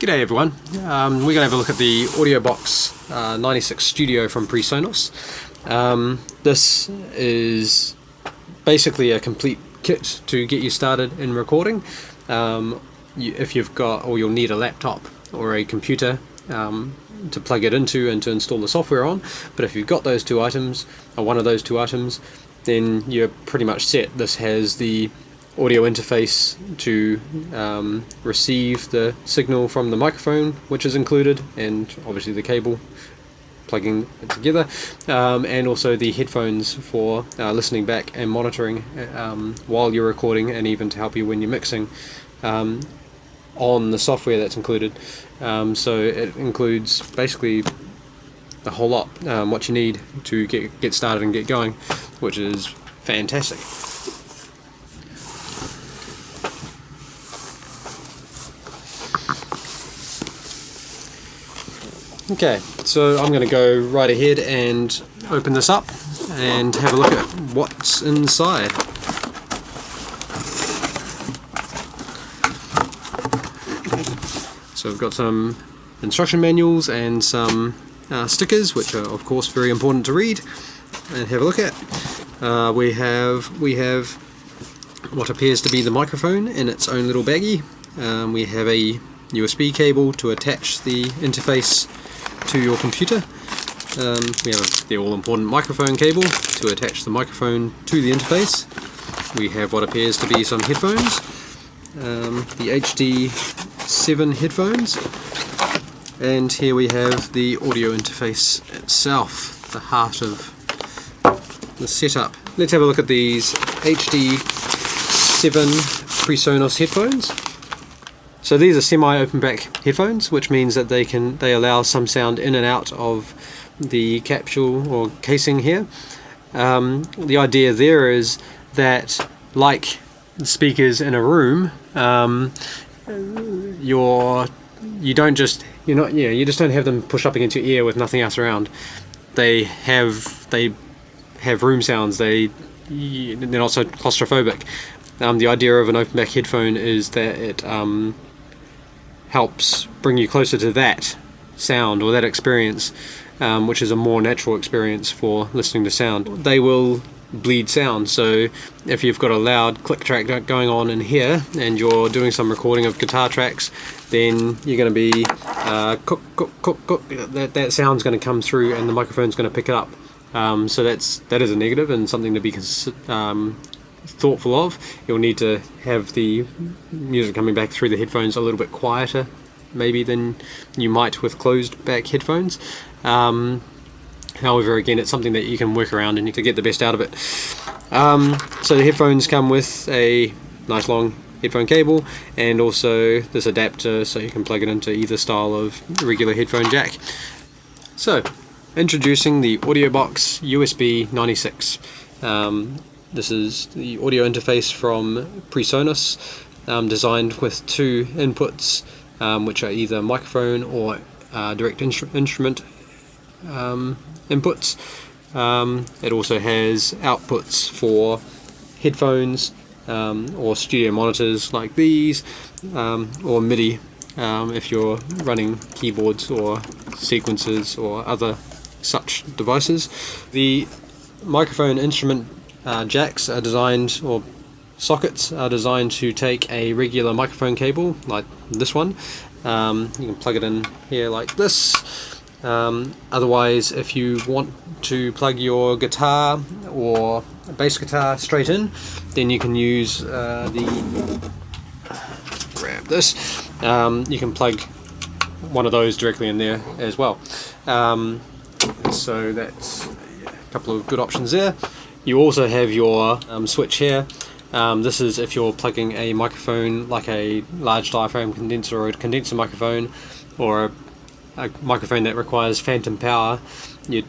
G'day everyone, we're going to have a look at the AudioBox 96 Studio from PreSonus. This is basically a complete kit to get you started in recording. If you've got, or you'll need a laptop or a computer to plug it into and to install the software on, but if you've got those two items, or one of those two items, then you're pretty much set. This has the audio interface to receive the signal from the microphone, which is included, and obviously the cable plugging it together, and also the headphones for listening back and monitoring while you're recording, and even to help you when you're mixing on the software that's included. So it includes basically the whole lot, what you need to get started and get going, which is fantastic. Okay, so I'm going to go right ahead and open this up and have a look at what's inside. So we've got some instruction manuals and some stickers, which are of course very important to read and have a look at. We have what appears to be the microphone in its own little baggie. We have a USB cable to attach the interface to your computer. We have the all-important microphone cable to attach the microphone to the interface. We have what appears to be some headphones, the Hd7 headphones, and here we have the audio interface itself, the heart of the setup. Let's have a look at these Hd7 Presonus headphones. So these are semi-open back headphones, which means that they allow some sound in and out of the capsule or casing here. The idea there is that, like speakers in a room, you just don't have them pushed up against your ear with nothing else around. They have room sounds. They're not so claustrophobic. The idea of an open back headphone is that it helps bring you closer to that sound or that experience, which is a more natural experience for listening to sound. They will bleed sound, so if you've got a loud click track going on in here and you're doing some recording of guitar tracks, then you're going to be cook, that sound's going to come through and the microphone's going to pick it up. So that is a negative and something to be thoughtful of. You'll need to have the music coming back through the headphones a little bit quieter maybe than you might with closed back headphones. However, again, it's something that you can work around and you can get the best out of it. So the headphones come with a nice long headphone cable and also this adapter, so you can plug it into either style of regular headphone jack. So introducing the AudioBox USB 96. This is the audio interface from PreSonus, designed with two inputs, which are either microphone or direct instrument inputs. It also has outputs for headphones or studio monitors like these, or MIDI if you're running keyboards or sequencers or other such devices. The microphone instrument jacks are designed, or sockets are designed to take a regular microphone cable like this one. You can plug it in here like this. Otherwise, if you want to plug your guitar or a bass guitar straight in, then you can use grab this. You can plug one of those directly in there as well. So that's a couple of good options there. You also have your switch here. This is if you're plugging a microphone like a large diaphragm condenser or a condenser microphone, or a microphone that requires phantom power. You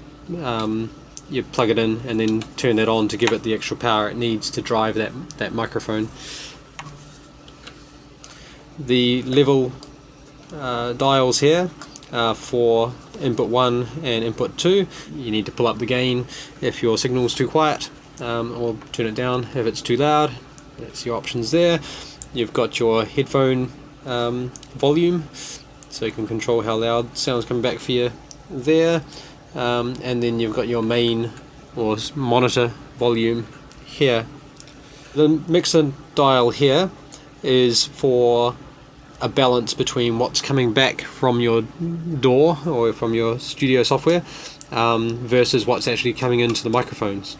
plug it in and then turn that on to give it the extra power it needs to drive that microphone. The level dials here for input 1 and input 2. You need to pull up the gain if your signal is too quiet, or turn it down if it's too loud. That's your options there. You've got your headphone volume so you can control how loud sounds coming back for you there. And then you've got your main or monitor volume here. The mixer dial here is for a balance between what's coming back from your DAW or from your studio software versus what's actually coming into the microphones,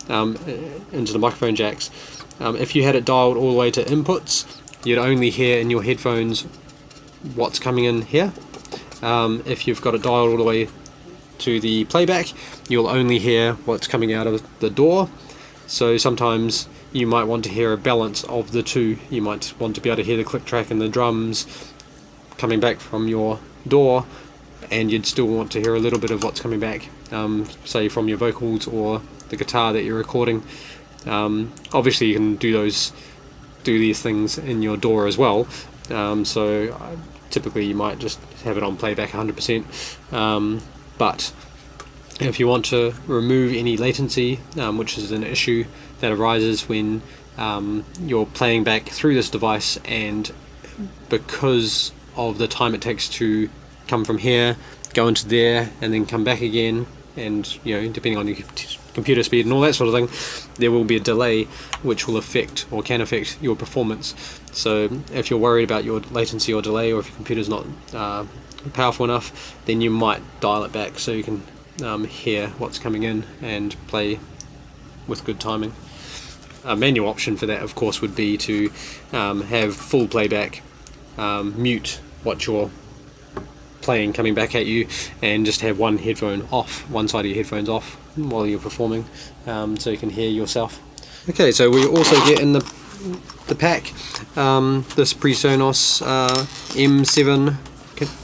into the microphone jacks. If you had it dialed all the way to inputs, you'd only hear in your headphones what's coming in here. If you've got it dialed all the way to the playback, you'll only hear what's coming out of the DAW. So sometimes you might want to hear a balance of the two. You might want to be able to hear the click track and the drums coming back from your DAW, and you'd still want to hear a little bit of what's coming back, say from your vocals or the guitar that you're recording. Obviously you can do these things in your DAW as well, so typically you might just have it on playback 100%, but if you want to remove any latency, which is an issue that arises when you're playing back through this device, and because of the time it takes to come from here, go into there, and then come back again, and depending on your computer speed and all that sort of thing, there will be a delay which will affect or can affect your performance. So if you're worried about your latency or delay, or if your computer's not powerful enough, then you might dial it back so you can hear what's coming in and play with good timing. A manual option for that, of course, would be to have full playback, mute what you're playing coming back at you, and just have one headphone off, one side of your headphones off while you're performing, so you can hear yourself. Okay, so we also get in the pack this PreSonus M7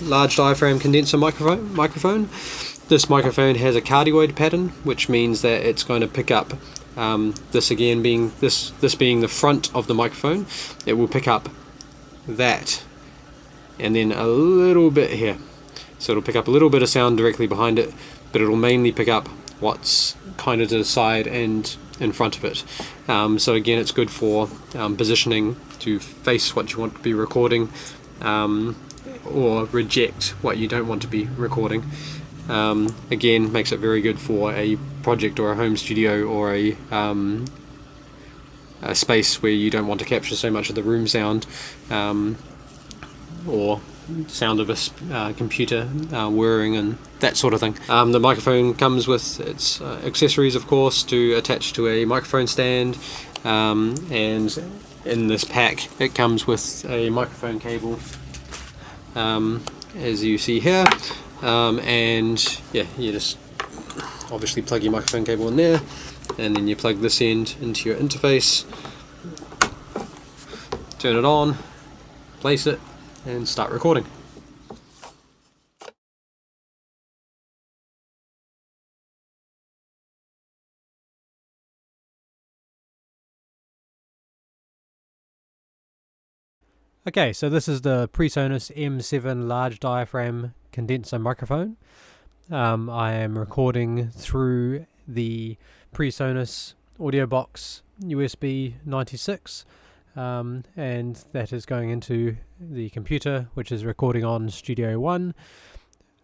large diaphragm condenser microphone. This microphone has a cardioid pattern, which means that it's going to pick up this again being this being the front of the microphone. It will pick up that, and then a little bit here. So it'll pick up a little bit of sound directly behind it, but it'll mainly pick up what's kind of to the side and in front of it. So again, it's good for positioning to face what you want to be recording, or reject what you don't want to be recording. Again, makes it very good for a project or a home studio, or a space where you don't want to capture so much of the room sound, or sound of a computer whirring and that sort of thing. The microphone comes with its accessories, of course, to attach to a microphone stand, and in this pack it comes with a microphone cable, as you see here, and yeah, you just obviously plug your microphone cable in there, and then you plug this end into your interface, turn it on, place it, and start recording. Okay, so this is the PreSonus M7 large diaphragm condenser microphone. I am recording through the PreSonus AudioBox USB 96, and that is going into the computer, which is recording on Studio One,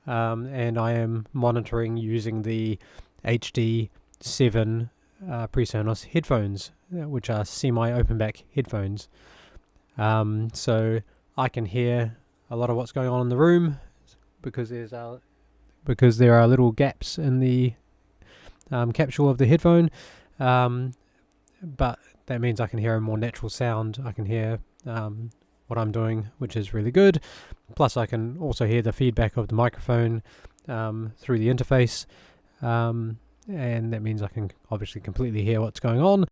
and I am monitoring using the Hd7 PreSonus headphones, which are semi-open back headphones. So I can hear a lot of what's going on in the room, because there are little gaps in the capsule of the headphone, but that means I can hear a more natural sound. I can hear what I'm doing, which is really good. Plus I can also hear the feedback of the microphone through the interface, and that means I can obviously completely hear what's going on.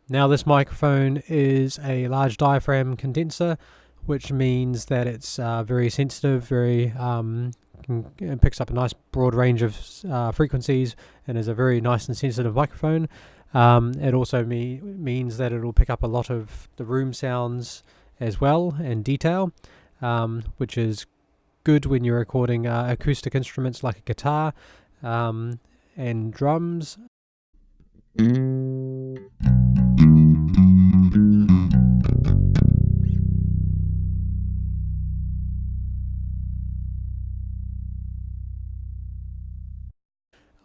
Now this microphone is a large diaphragm condenser, which means that it's very sensitive, it picks up a nice broad range of frequencies, and is a very nice and sensitive microphone. It also means that it will pick up a lot of the room sounds as well, and detail, which is good when you're recording acoustic instruments like a guitar and drums.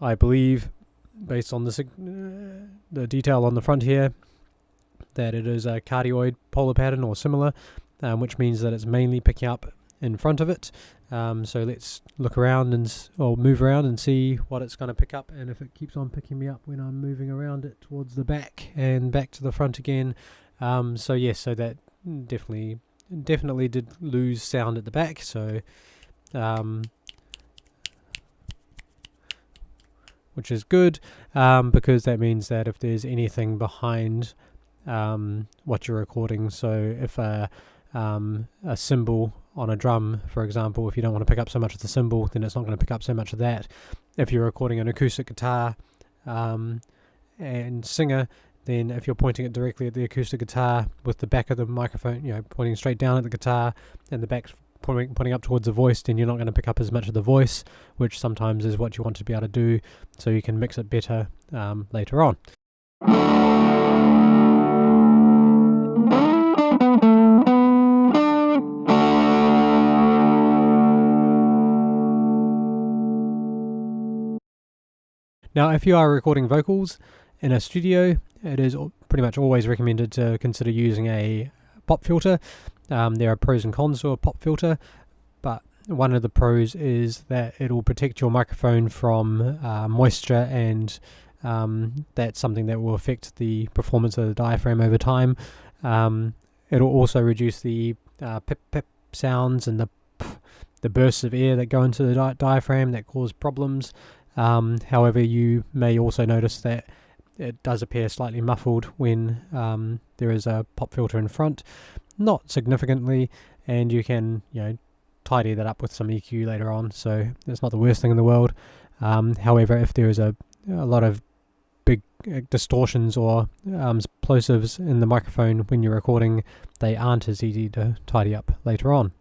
I believe, based on the detail on the front here, that it is a cardioid polar pattern or similar, which means that it's mainly picking up in front of it. So let's look around or move around and see what it's going to pick up, and if it keeps on picking me up when I'm moving around it towards the back and back to the front again. So yes, so that definitely did lose sound at the back. So which is good, because that means that if there's anything behind what you're recording, so if a cymbal on a drum, for example, if you don't want to pick up so much of the cymbal, then it's not going to pick up so much of that. If you're recording an acoustic guitar and singer, then if you're pointing it directly at the acoustic guitar with the back of the microphone, pointing straight down at the guitar and the back pointing up towards the voice, then you're not going to pick up as much of the voice, which sometimes is what you want to be able to do, so you can mix it better later on. Now, if you are recording vocals in a studio, it is pretty much always recommended to consider using a pop filter. There are pros and cons to a pop filter, but one of the pros is that it will protect your microphone from moisture, and that's something that will affect the performance of the diaphragm over time. It'll also reduce the pip pip sounds and the bursts of air that go into the diaphragm that cause problems. However, you may also notice that it does appear slightly muffled when there is a pop filter in front, not significantly, and you can tidy that up with some EQ later on, so it's not the worst thing in the world. However, if there is a lot of big distortions or plosives in the microphone when you're recording, they aren't as easy to tidy up later on.